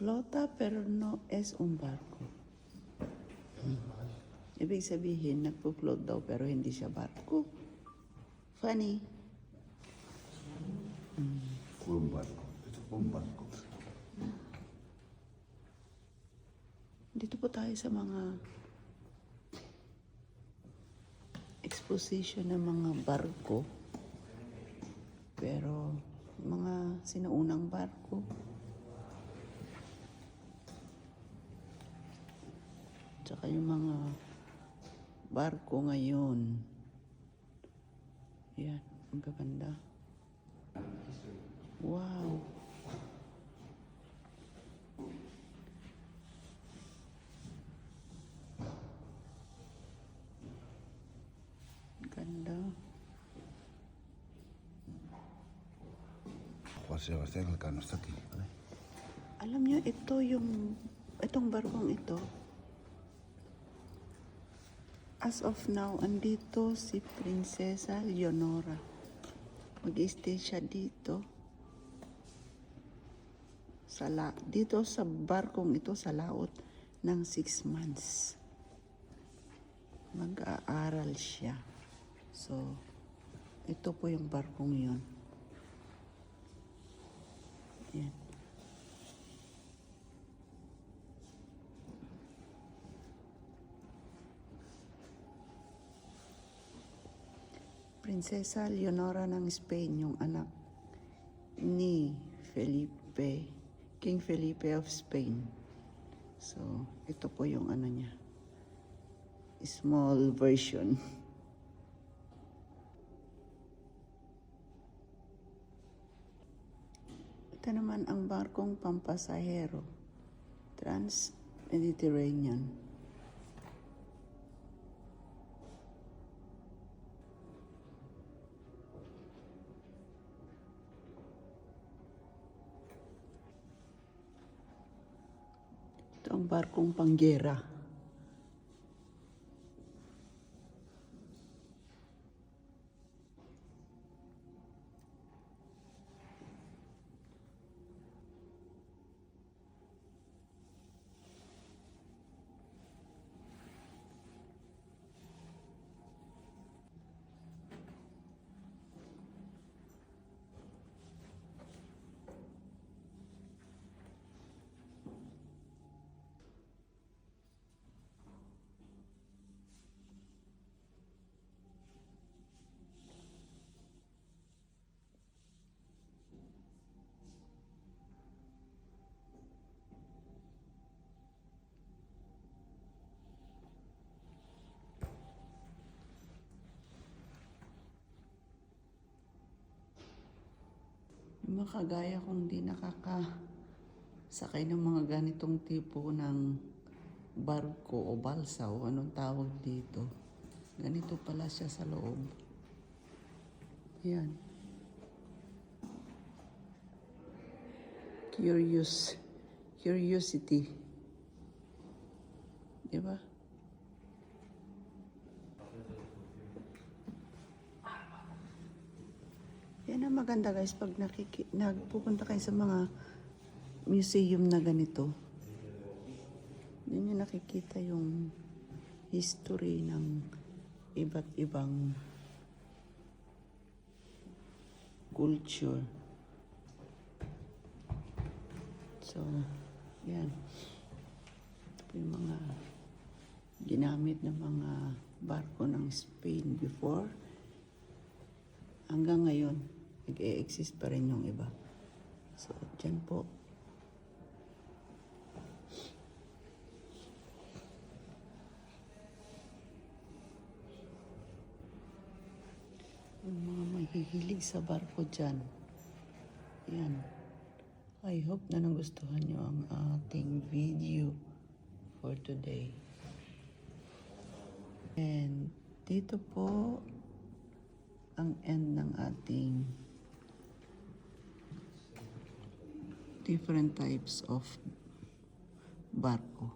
Flota pero no es un barko. Ibig sabihin, nagpo-float daw pero hindi siya barko. Funny. Fue un barco. Esto fue un barco. Dito po tayo sa mga exposition ng mga barko. Pero mga sinaunang barko. Tsaka yung mga barko ngayon. Yan, ang gaganda. Wow. Ganda. Juan Sebastián Elcano está aquí, ¿vale? Alam niyo, itong barkong ito, as of now, andito si Prinsesa Leonora. Mag-stay siya dito. Dito sa barkong ito sa laot ng 6 months. Mag-aaral siya. So, ito po yung barkong yun. Yan. Prinsesa Leonora ng Spain, yung anak ni King Felipe of Spain. So, ito po yung ano niya. Small version. Ito naman ang barkong pampasahero. Trans-Mediterranean. Ito ang barkong panggera. Yung mga kagaya kung di nakakasakay ng mga ganitong tipo ng barko o balsa o anong tawag dito. Ganito pala siya sa loob. Yan. Curiosity. Diba? Yan ang maganda guys pag nagpupunta kayo sa mga museum na ganito. Yun yung nakikita yung history ng iba't ibang culture. So, yan. Ito po yung mga ginamit ng mga barko ng Spain before. Hanggang ngayon, nag-e-exist pa rin yung iba. So, dyan po. Yung mga mahihilig sa barko dyan. Yan. I hope na nagustuhan nyo ang ating video for today. And dito po ang end ng ating different types of barko.